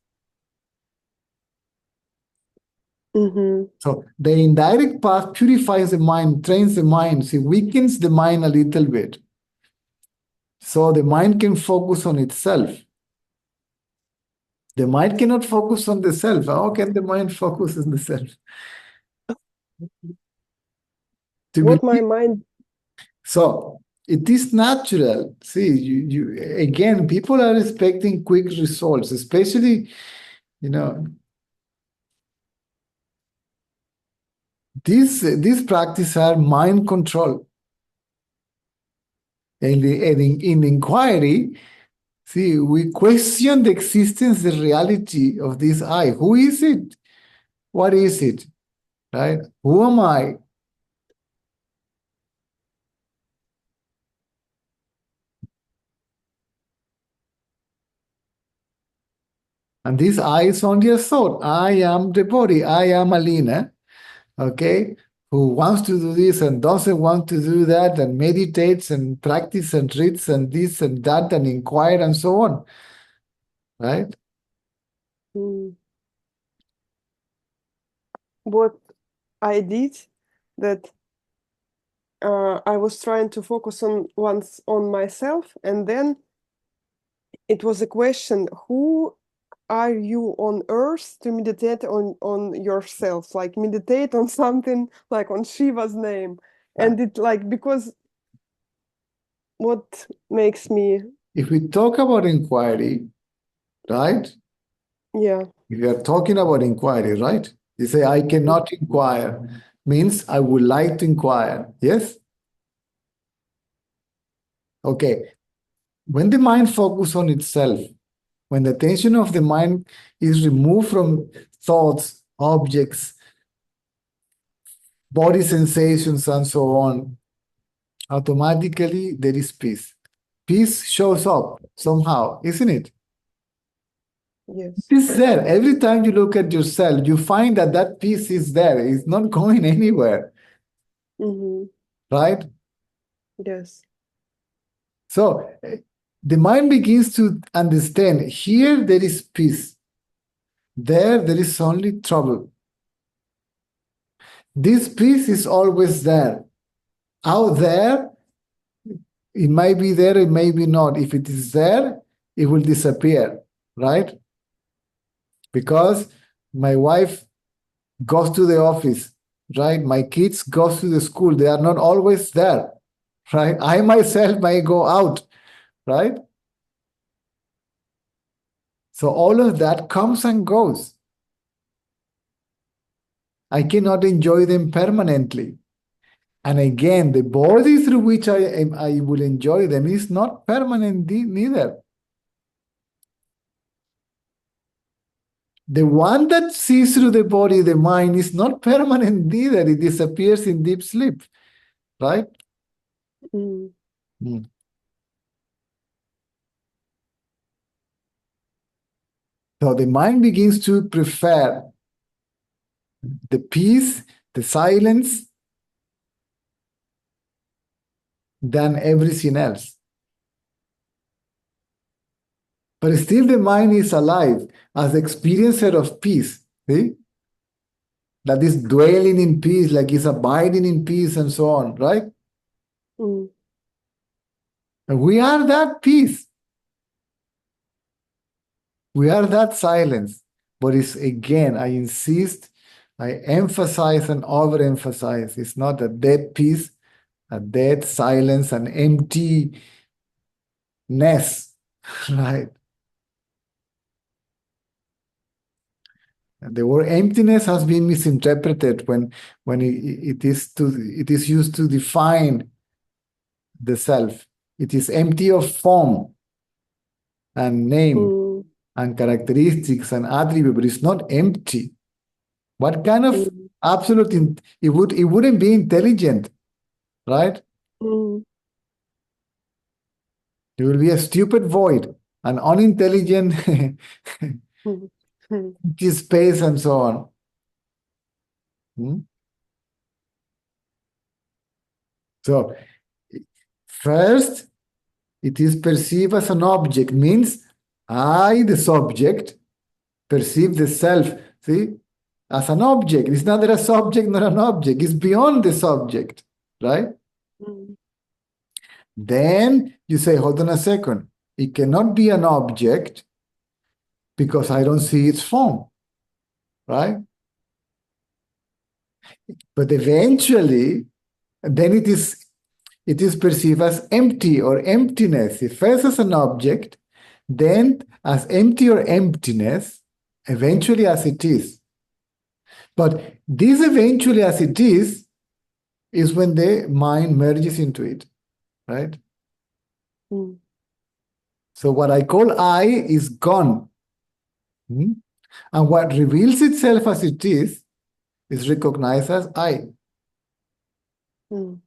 Mhm. So the indirect path purifies the mind, trains the mind, see, weakens the mind a little bit. So the mind can focus on itself. The mind cannot focus on the self. How can the mind focus on the self? To What be, my mind so it is natural. See, again, people are expecting quick results, especially You know, these practices are mind control. And in inquiry, see, we question the existence, the reality of this I. Who is it? What is it? Right? Who am I? And this I is only a thought. I am the body. I am Alina, okay, who wants to do this and doesn't want to do that, and meditates and practices and reads and this and that and inquire and so on. Right? Mm. What I did, that I was trying to focus on myself, and then it was a question: who are you on earth to meditate on yourself? Like meditate on something like on Shiva's name, and it like, because what makes me, If we talk about inquiry, right? yeah, If you are talking about inquiry, right? You say, I cannot inquire, means I would like to inquire. Yes? Okay. When the mind focuses on itself, when the attention of the mind is removed from thoughts, objects, body sensations, and so on, automatically there is peace. Peace shows up somehow, isn't it? yes, It is there. Every time you look at yourself, you find that that peace is there. It's not going anywhere, mm-hmm. right? Yes, So the mind begins to understand, here there is peace. There is only trouble. This peace is always there. Out there, it might be there, it may be not. If it is there, it will disappear, right? Because my wife goes to the office, right? My kids go to the school. They are not always there, right? I myself may go out, right? So all of that comes and goes. I cannot enjoy them permanently. And again, the body through which I will enjoy them is not permanent neither. The one that sees through the body, the mind, is not permanent neither. It disappears in deep sleep, right? mm. Mm. So the mind begins to prefer the peace, the silence, than everything else. But still the mind is alive as the experiencer of peace. See? That is dwelling in peace, like it's abiding in peace and so on, right? Mm. And we are that peace. We are that silence. But it's again, I insist, I emphasize and overemphasize. It's not a dead peace, a dead silence, an emptiness, right? The word emptiness has been misinterpreted when it is used to define the self. It is empty of form and name Mm. and characteristics and attribute, but it's not empty. What kind of absolute? It wouldn't be intelligent, right? Mm. It will be a stupid void, an unintelligent Mm. Mm. space and so on. So first, it is perceived as an object, means I, the subject, perceive the self, see, as an object. It's neither a subject nor an object. It's beyond the subject, right? Mm. Then you say, hold on a second. It cannot be an object because I don't see its form, right? But eventually, then it is perceived as empty or emptiness. It first as an object, then as empty or emptiness, eventually as it is. But this eventually as it is when the mind merges into it, right? Mm. So what I call I is gone. Hmm? And what reveals itself as it is recognized as I. Mm.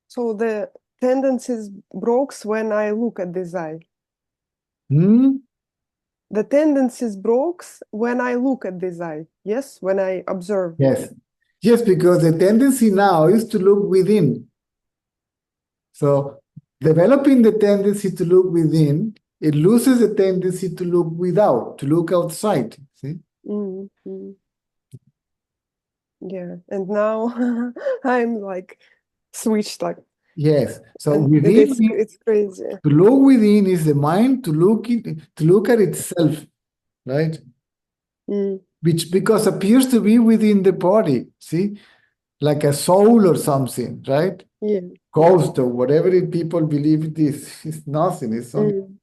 So the tendencies breaks when I look at this I. Hmm? The tendencies breaks when I look at this I. Yes, when I observe. Yes. Yes, because the tendency now is to look within. So developing the tendency to look within, it loses the tendency to look without, to look outside. See? Mm, mm. Yeah, and now I'm like switched like, Yes. So and within, it's crazy. to look within is the mind to look at itself, right? Mm, Which because appears to be within the body, see, like a soul or something, right? yeah. Ghost or whatever people believe it is. It's nothing. It's only Mm.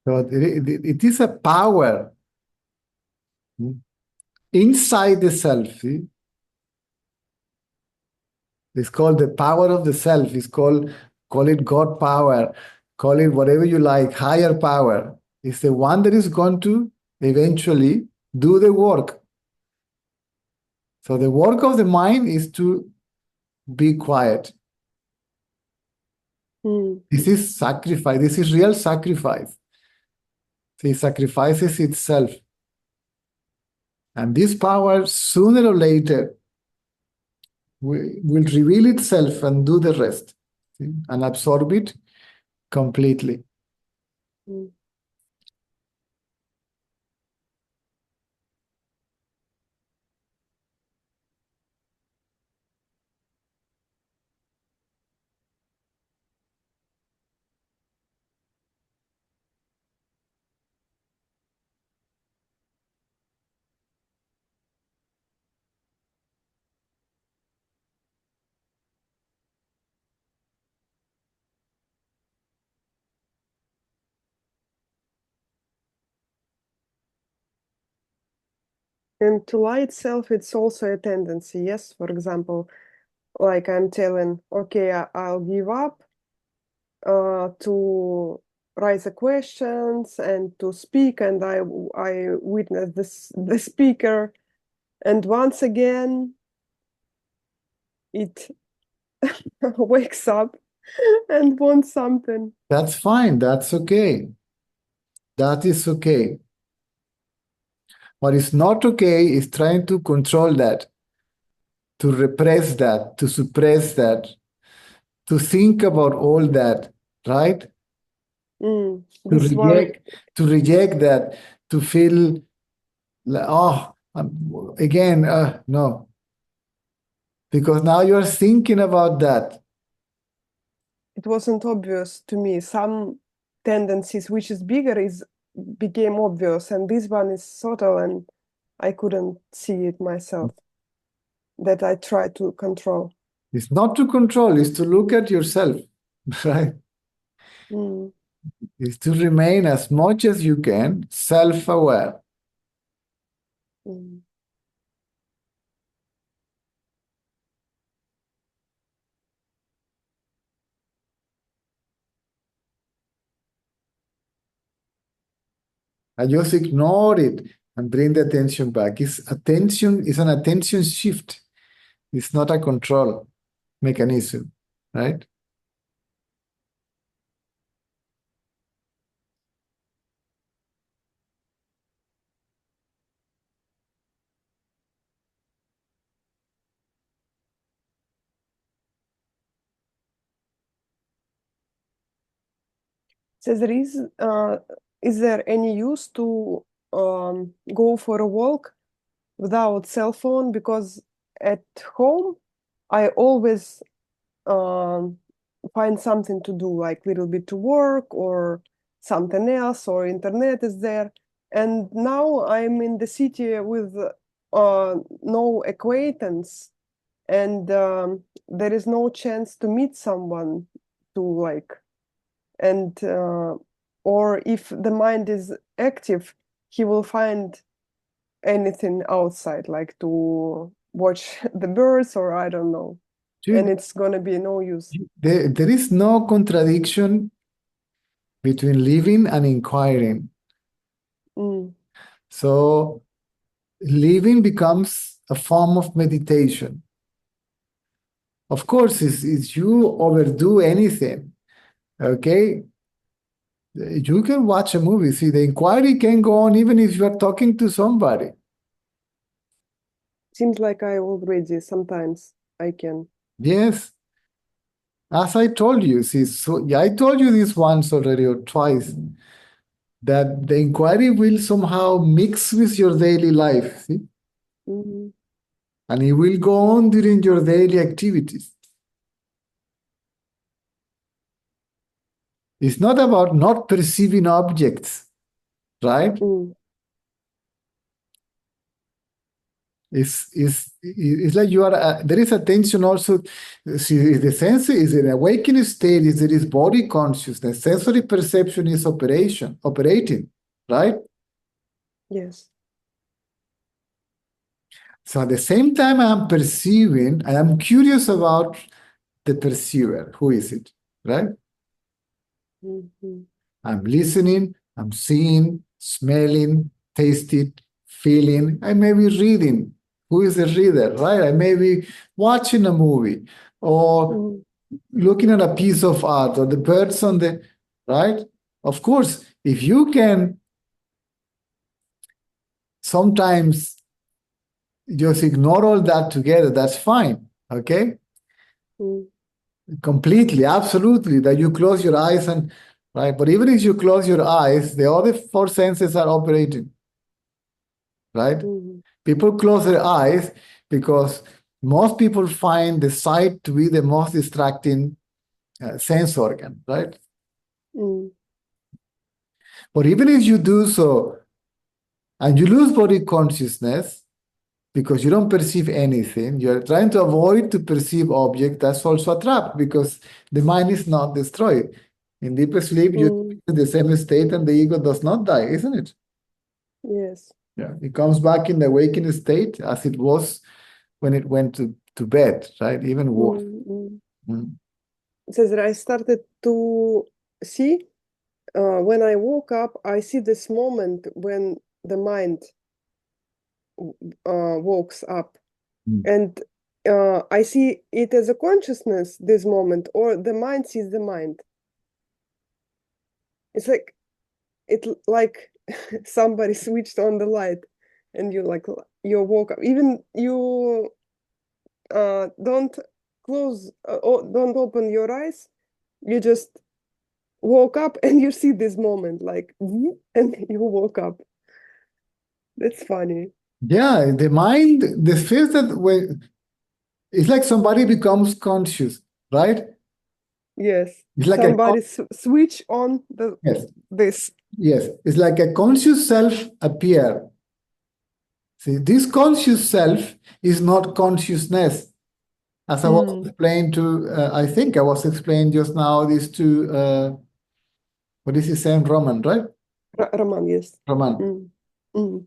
so it is a power inside the self. See? It's called the power of the self. It's call it God power, call it whatever you like, higher power. It's the one that is going to eventually do the work. So the work of the mind is to be quiet. Mm. This is sacrifice. This is real sacrifice. It sacrifices itself. And this power, sooner or later, will reveal itself and do the rest, see? And absorb it completely. Mm. And to lie itself, it's also a tendency. Yes, for example, like I'm telling, okay, I'll give up to write the questions and to speak, and I witness the speaker, and once again it wakes up and wants something. That's fine. That's okay. That is okay. What is not okay is trying to control that, to repress that, to suppress that, to think about all that, right? To This one, reject that, to feel like, oh, again, no. Because now you're thinking about that. it wasn't obvious to me. Some tendencies, which is bigger, became obvious, and this one is subtle, and I couldn't see it myself. That I try to control. It's not to control, it's to look at yourself, right? Mm. is to remain as much as you can self-aware. Mm. And just ignore it and bring the attention back. Attention is an attention shift. It's not a control mechanism, right? So is there any use to go for a walk without cell phone? Because at home, I always find something to do, like little bit to work or something else, or internet is there. And now I'm in the city with no acquaintance, and there is no chance to meet someone to like, and or if the mind is active, he will find anything outside, like to watch the birds, or I don't know, and it's gonna be no use. There is no contradiction between living and inquiring. Mm. So living becomes a form of meditation. Of course, if you overdo anything, okay, you can watch a movie. See, the inquiry can go on even if you are talking to somebody. Seems like I already sometimes I can. Yes. As I told you, see, so yeah, I told you this once already or twice, that the inquiry will somehow mix with your daily life, see? Mhm. And it will go on during your daily activities. It's not about not perceiving objects, right? Mm. It's like you are, there is attention also. See, the sense is an awakening state, is there is body consciousness, sensory perception is operating, right? Yes. So at the same time I am perceiving, I am curious about the perceiver. Who is it, right? Mhm. I'm listening, I'm seeing, smelling, tasting, feeling. I may be reading. Who is the reader, right? I may be watching a movie or Mhm. looking at a piece of art or the birds on the, right? Of course, if you can sometimes just ignore all that together, that's fine, okay? Mm. Completely, absolutely, that you close your eyes and, right? But even if you close your eyes, the other four senses are operating, right? Mhm. People close their eyes because most people find the sight to be the most distracting sense organ, right? Mm. But even if you do so and you lose body consciousness because you don't perceive anything, you're trying to avoid to perceive object, that's also a trap because the mind is not destroyed. In deep sleep, you're Mm. in the same state and the ego does not die, isn't it? Yes. Yeah, it comes back in the awakened state as it was when it went to bed, right? Even worse. Mm. Mm. Mm. Cesar, I started to see when I woke up, I see this moment when the mind wakes up, Mm. and I see it as a consciousness, this moment, or the mind sees the mind. It's like like somebody switched on the light, and you woke up. Even you don't close or don't open your eyes. You just woke up and you see this moment, like, and you woke up. That's funny. Yeah, the mind, the feels that when it's like somebody becomes conscious, right? Yes, It's like somebody switch on yes, this. yes, it's like a conscious self appear. See, this conscious self is not consciousness. As I was explained to, I think I was explaining just now this to What is he saying? Roman, right? Roman, yes. Roman. Mm. Mm.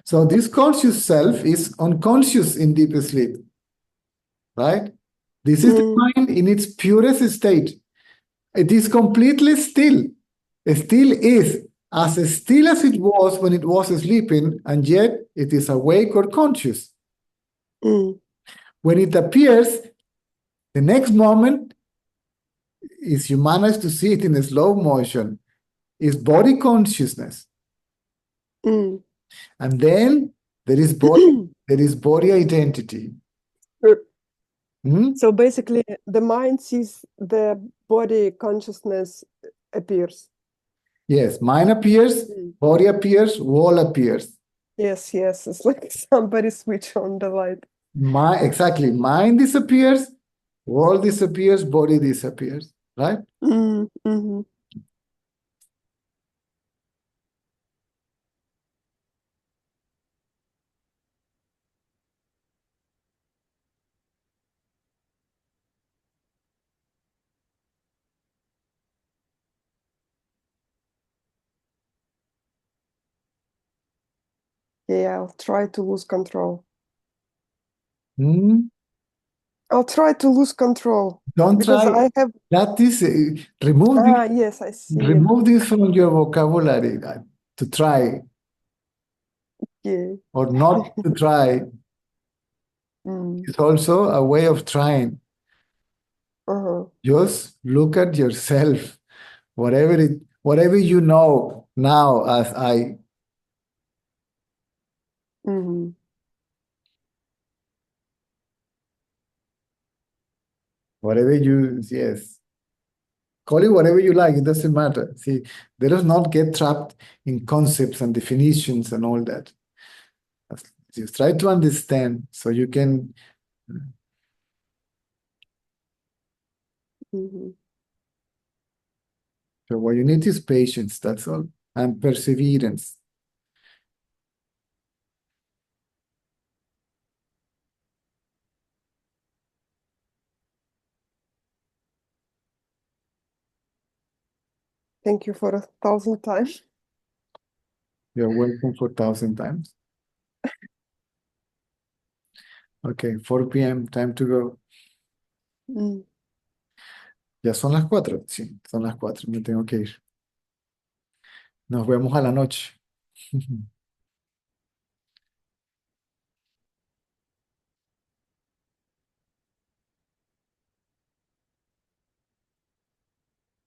So this conscious self is unconscious in deep sleep, right? This is the mind in its purest state. It is completely still. It still is as still as it was when it was sleeping, and yet it is awake or conscious. Mm. When it appears, the next moment, is you manage to see it in a slow motion, is body consciousness. Mm. And then there is body identity. Hmm? So basically, the mind sees the body consciousness appears. Yes, mind appears, body appears, wall appears. Yes, yes. It's like somebody switch on the light. Exactly. Mind disappears, wall disappears, body disappears, right? Mm. Mm-hmm. Yeah, I'll try to lose control. Hmm? I'll try to lose control Don't because try. I have. That is, remove Yes, I see. remove this from your vocabulary, to try Yeah. or not to try. Mm. It's also a way of trying. Uh-huh. Just look at yourself, whatever you know now as I. Mm-hmm. Whatever you, yes. Call it whatever you like, it doesn't matter. See, let us not get trapped in concepts and definitions and all that. Just try to understand so you can. Mm-hmm. So what you need is patience, that's all, and perseverance. Thank you for 1,000 times. You're welcome for 1,000 times. Okay, 4 p.m., time to go. Mm. Ya son las 4, sí, son las 4, me tengo que ir. Nos vemos a la noche.